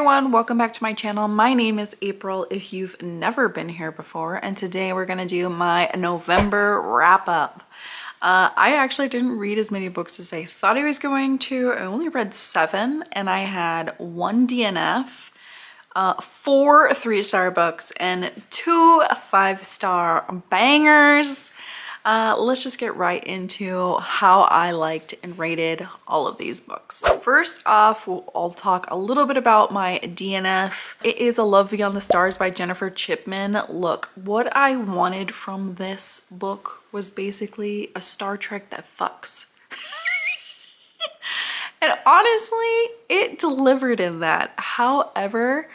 everyone, welcome back to my channel. My name is April if you've never been here before, and today we're gonna do my November wrap-up. I actually didn't read as many books as I thought I was going to. I only read 7 and I had 1 DNF, 4 3-star books, and 2 5-star bangers. Let's just get right into how I liked and rated all of these books. First off, I'll talk a little bit about my DNF. It is A Love Beyond the Stars by Jennifer Chipman. Look, what I wanted from this book was basically a Star Trek that fucks. And honestly, it delivered in that. However,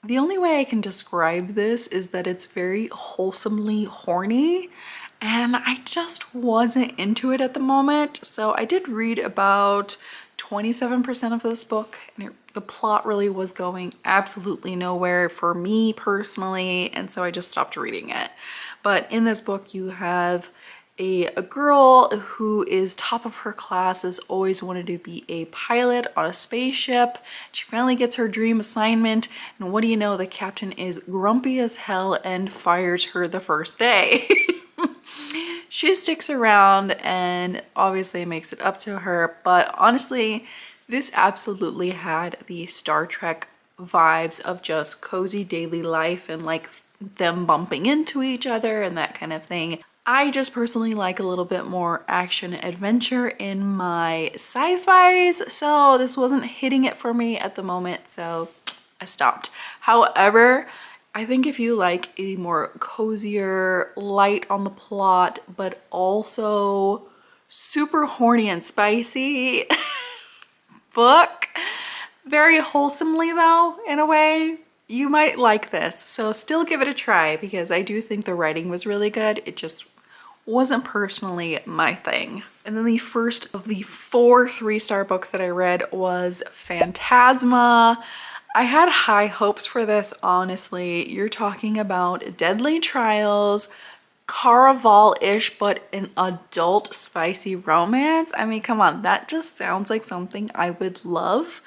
the only way I can describe this is that it's very wholesomely horny. And I just wasn't into it at the moment. So I did read about 27% of this book, and the plot really was going absolutely nowhere for me personally, and so I just stopped reading it. But in this book you have a girl who is top of her class, has always wanted to be a pilot on a spaceship. She finally gets her dream assignment, and what do you know, the captain is grumpy as hell and fires her the first day. She sticks around and obviously makes it up to her, but honestly, this absolutely had the Star Trek vibes of just cozy daily life and like them bumping into each other and that kind of thing. I just personally like a little bit more action adventure in my sci-fis, so this wasn't hitting it for me at the moment, so I stopped. However, I think if you like a more cozier, light on the plot, but also super horny and spicy book, very wholesomely though, in a way, you might like this. So still give it a try because I do think the writing was really good. It just wasn't personally my thing. And then the first of the 4 3-star books that I read was Phantasma. I had high hopes for this, honestly. You're talking about deadly trials, Caraval-ish, but an adult spicy romance. I mean, come on, that just sounds like something I would love.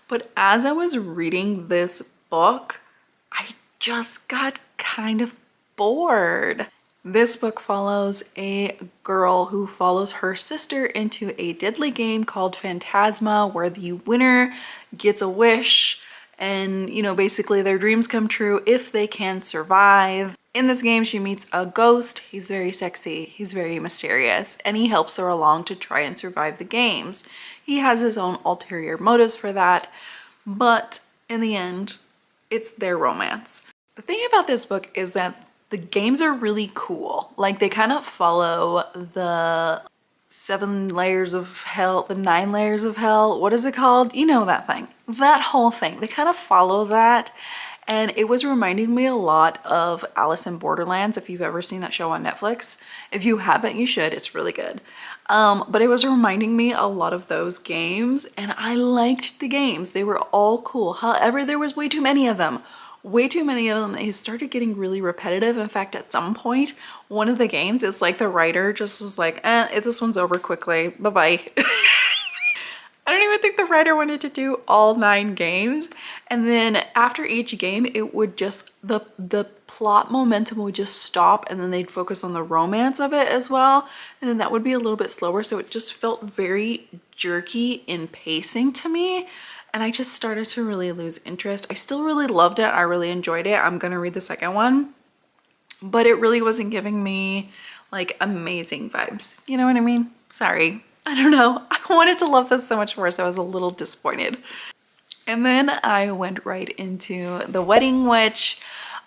But as I was reading this book, I just got kind of bored. This book follows a girl who follows her sister into a deadly game called Phantasma, where the winner gets a wish. And, you know, basically their dreams come true if they can survive. In this game, she meets a ghost. He's very sexy, he's very mysterious, and he helps her along to try and survive the games. He has his own ulterior motives for that, but in the end, it's their romance. The thing about this book is that the games are really cool. Like, they kind of follow the 7 layers of hell, the 9 layers of hell, what is it called? You know that thing, that whole thing. They kind of follow that, and it was reminding me a lot of Alice in Borderlands, if you've ever seen that show on Netflix. If you haven't, you should, it's really good. But it was reminding me a lot of those games, and I liked the games. They were all cool. However, there was way too many of them. Way too many of them. They started getting really repetitive. In fact, at some point, one of the games, it's like the writer just was like, this one's over quickly, bye-bye. I don't even think the writer wanted to do all 9 games. And then after each game, it would just, the plot momentum would just stop, and then they'd focus on the romance of it as well. And then that would be a little bit slower. So it just felt very jerky in pacing to me. And I just started to really lose interest. I still really loved it. I really enjoyed it. I'm gonna read the second one, but it really wasn't giving me like amazing vibes. You know what I mean? Sorry. I don't know. I wanted to love this so much more, so I was a little disappointed. And then I went right into The Wedding Witch.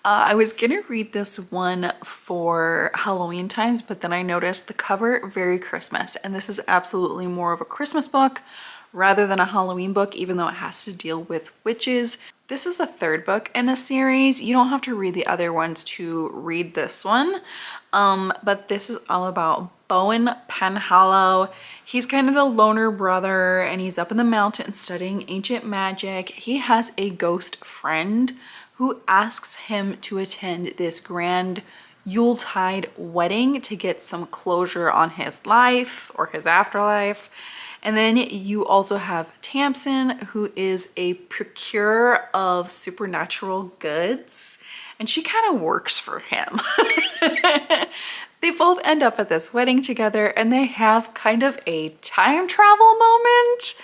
I was gonna read this one for Halloween times, but then I noticed the cover very Christmas, and this is absolutely more of a Christmas book rather than a Halloween book, even though it has to deal with witches. This is a 3rd book in a series. You don't have to read the other ones to read this one, but this is all about Bowen Penhallow. He's kind of the loner brother, and he's up in the mountains studying ancient magic. He has a ghost friend who asks him to attend this grand Yuletide wedding to get some closure on his life or his afterlife. And then you also have Tamsin, who is a procurer of supernatural goods, and she kind of works for him. They both end up at this wedding together, and they have kind of a time travel moment.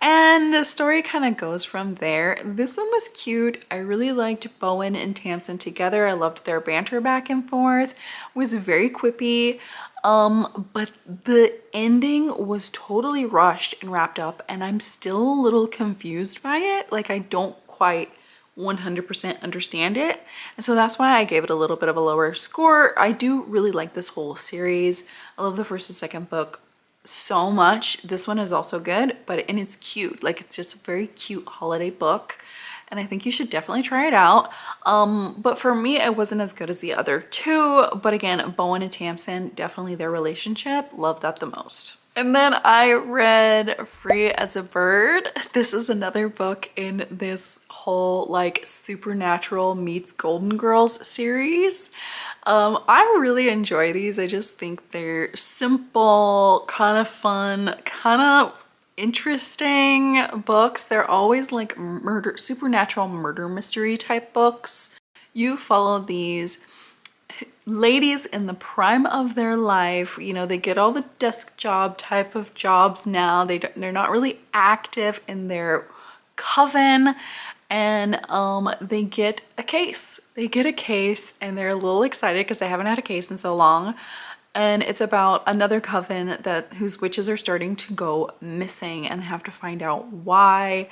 And the story kind of goes from there. This one was cute. I really liked Bowen and Tamsin together. I loved their banter back and forth. It was very quippy. But the ending was totally rushed and wrapped up, and I'm still a little confused by it. Like, I don't quite 100% understand it. And so that's why I gave it a little bit of a lower score. I do really like this whole series. I love the first and second book so much. This one is also good, and it's cute. Like, it's just a very cute holiday book, and I think you should definitely try it out. But for me, it wasn't as good as the other two. But again, Bowen and Tamsin, definitely their relationship, loved that the most. And then I read Free as a Bird. This is another book in this whole like supernatural meets Golden Girls series. I really enjoy these. I just think they're simple, kind of fun, kind of interesting books. They're always like supernatural murder mystery type books. You follow these ladies in the prime of their life. You know, they get all the desk job type of jobs now. They're not really active in their coven, and they get a case. They get a case, and they're a little excited because they haven't had a case in so long. And it's about another coven whose witches are starting to go missing, and they have to find out why.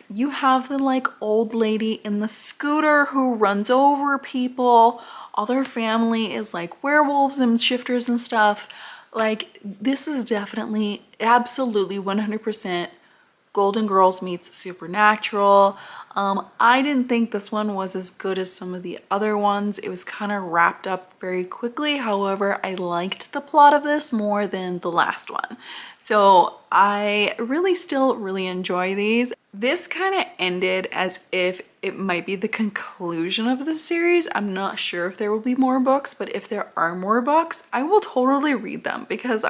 You have the like old lady in the scooter who runs over people. All their family is like werewolves and shifters and stuff. Like, this is definitely, absolutely 100% Golden Girls meets Supernatural. I didn't think this one was as good as some of the other ones. It was kind of wrapped up very quickly. However, I liked the plot of this more than the last one. So I still really enjoy these. This kind of ended as if it might be the conclusion of the series. I'm not sure if there will be more books, but if there are more books, I will totally read them, because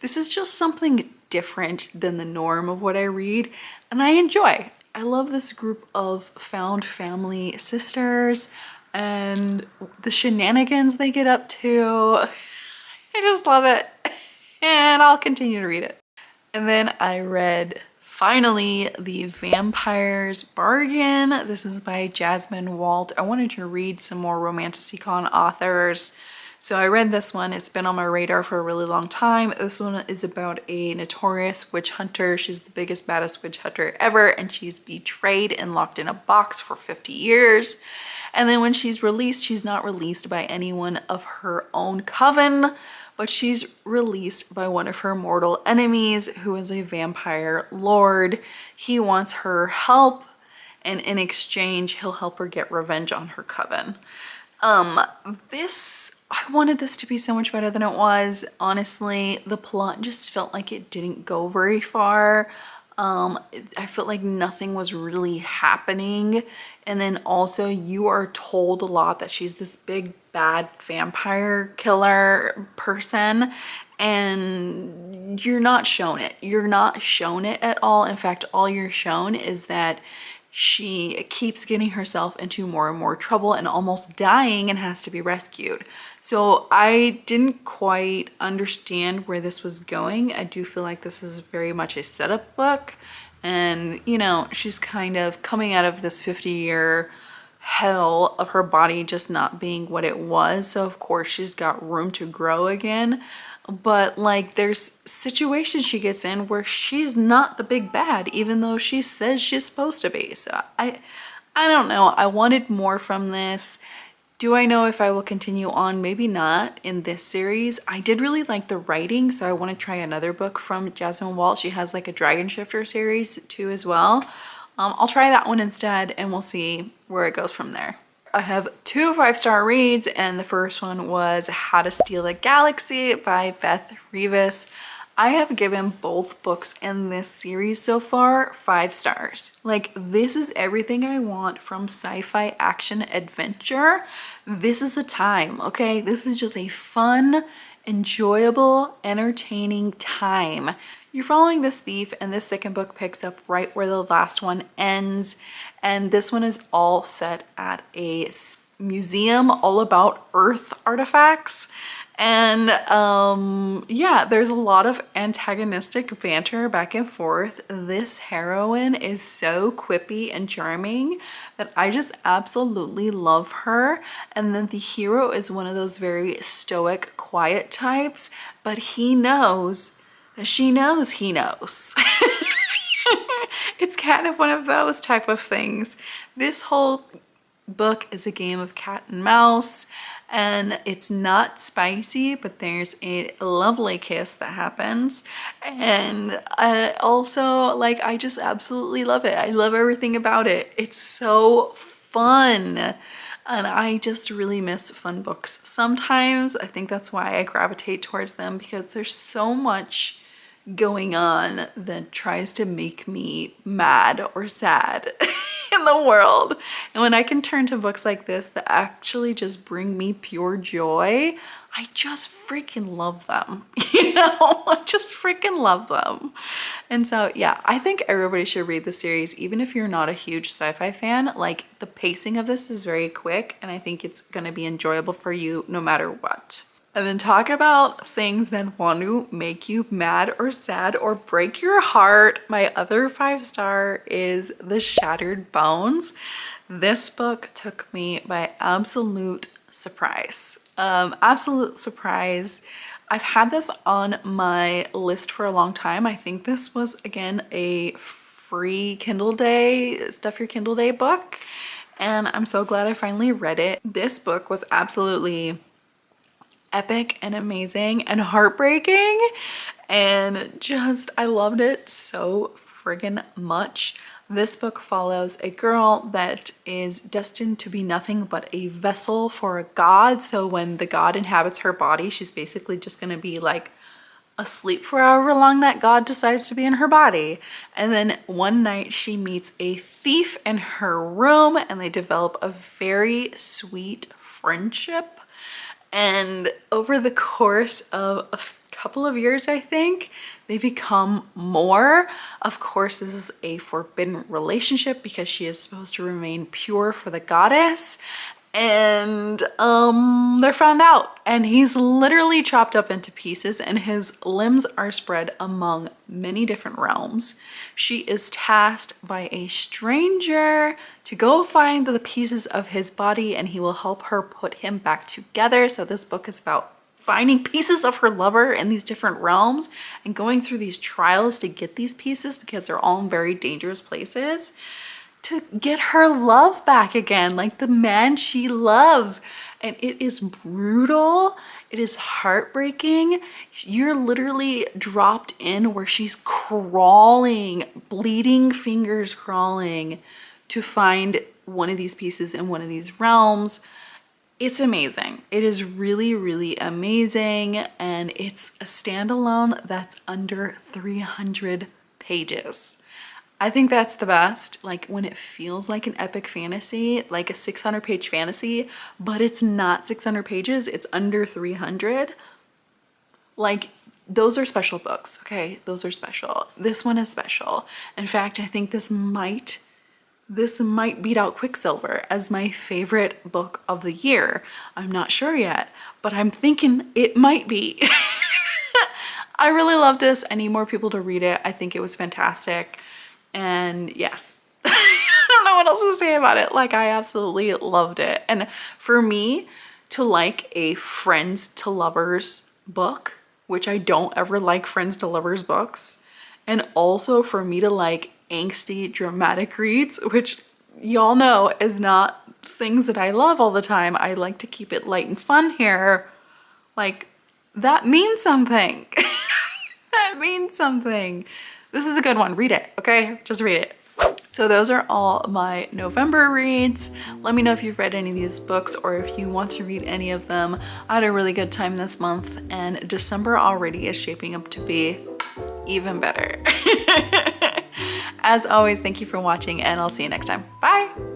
this is just something different than the norm of what I read, and I enjoy. I love this group of found family sisters and the shenanigans they get up to. I just love it, and I'll continue to read it. And then I read finally The Vampire's Bargain. This is by Jasmine Walt. I wanted to read some more Romantasy-Con authors, so I read this one. It's been on my radar for a really long time. This one is about a notorious witch hunter. She's the biggest, baddest witch hunter ever, and she's betrayed and locked in a box for 50 years. And then when she's released, she's not released by anyone of her own coven, but she's released by one of her mortal enemies, who is a vampire lord. He wants her help, and in exchange, he'll help her get revenge on her coven. I wanted this to be so much better than it was. Honestly, the plot just felt like it didn't go very far. I felt like nothing was really happening. And then also, you are told a lot that she's this big bad vampire killer person, and you're not shown it. You're not shown it at all. In fact, all you're shown is that she keeps getting herself into more and more trouble and almost dying and has to be rescued. So I didn't quite understand where this was going. I do feel like this is very much a setup book. And, you know, she's kind of coming out of this 50-year hell of her body just not being what it was. So of course she's got room to grow again. But like, there's situations she gets in where she's not the big bad, even though she says she's supposed to be. So I don't know. I wanted more from this. Do I know if I will continue on? Maybe not in this series. I did really like the writing, so I want to try another book from Jasmine Walt. She has like a Dragon Shifter series too as well. I'll try that one instead, and we'll see where it goes from there. I have 2 5-star reads, and the first one was How to Steal a Galaxy by Beth Revis. I have given both books in this series so far 5 stars. Like, this is everything I want from sci-fi action adventure. This is the time, okay? This is just a fun, enjoyable, entertaining time. you're following this thief, and this second book picks up right where the last one ends. And this one is all set at a museum all about Earth artifacts. And yeah, there's a lot of antagonistic banter back and forth. This heroine is so quippy and charming that I just absolutely love her. And then the hero is one of those very stoic, quiet types, but he knows that she knows he knows. It's kind of one of those type of things. This whole book is a game of cat and mouse, and it's not spicy, but there's a lovely kiss that happens. And also, like, I just absolutely love it. I love everything about it. It's so fun. And I just really miss fun books sometimes. I think that's why I gravitate towards them, because there's so much going on that tries to make me mad or sad in the world. And when I can turn to books like this that actually just bring me pure joy, I just freaking love them. You know, I just freaking love them. And so yeah, I think everybody should read the series, even if you're not a huge sci-fi fan. Like, the pacing of this is very quick, and I think it's gonna be enjoyable for you no matter what. And then talk about things that want to make you mad or sad or break your heart. My other 5-star is The Shattered Bones. This book took me by absolute surprise. Absolute surprise. I've had this on my list for a long time. I think this was, again, a free Kindle Day, Stuff Your Kindle Day book. And I'm so glad I finally read it. This book was absolutely epic and amazing and heartbreaking, and just I loved it so friggin' much. This book follows a girl that is destined to be nothing but a vessel for a god. So when the god inhabits her body, she's basically just gonna be like asleep for however long that god decides to be in her body. And then one night she meets a thief in her room, and they develop a very sweet friendship. And over the course of a couple of years, I think, they become more. Of course, this is a forbidden relationship because she is supposed to remain pure for the goddess. And they're found out, and he's literally chopped up into pieces, and his limbs are spread among many different realms. She is tasked by a stranger to go find the pieces of his body, and he will help her put him back together. So this book is about finding pieces of her lover in these different realms and going through these trials to get these pieces, because they're all in very dangerous places, to get her love back again, like the man she loves. And it is brutal. It is heartbreaking. You're literally dropped in where she's crawling, bleeding fingers crawling to find one of these pieces in one of these realms. It's amazing. It is really, really amazing. And it's a standalone that's under 300 pages. I think that's the best, like when it feels like an epic fantasy, like a 600-page fantasy, but it's not 600 pages, it's under 300. Like, those are special books, okay? Those are special. This one is special. In fact, I think this might beat out Quicksilver as my favorite book of the year. I'm not sure yet, but I'm thinking it might be. I really loved this. I need more people to read it. I think it was fantastic. And yeah, I don't know what else to say about it. Like, I absolutely loved it. And for me to like a friends to lovers book, which I don't ever like friends to lovers books, and also for me to like angsty dramatic reads, which y'all know is not things that I love all the time. I like to keep it light and fun here. Like, that means something. That means something. This is a good one. Read it, okay? Just read it. So those are all my November reads. Let me know if you've read any of these books or if you want to read any of them. I had a really good time this month, and December already is shaping up to be even better. As always, thank you for watching, and I'll see you next time. Bye.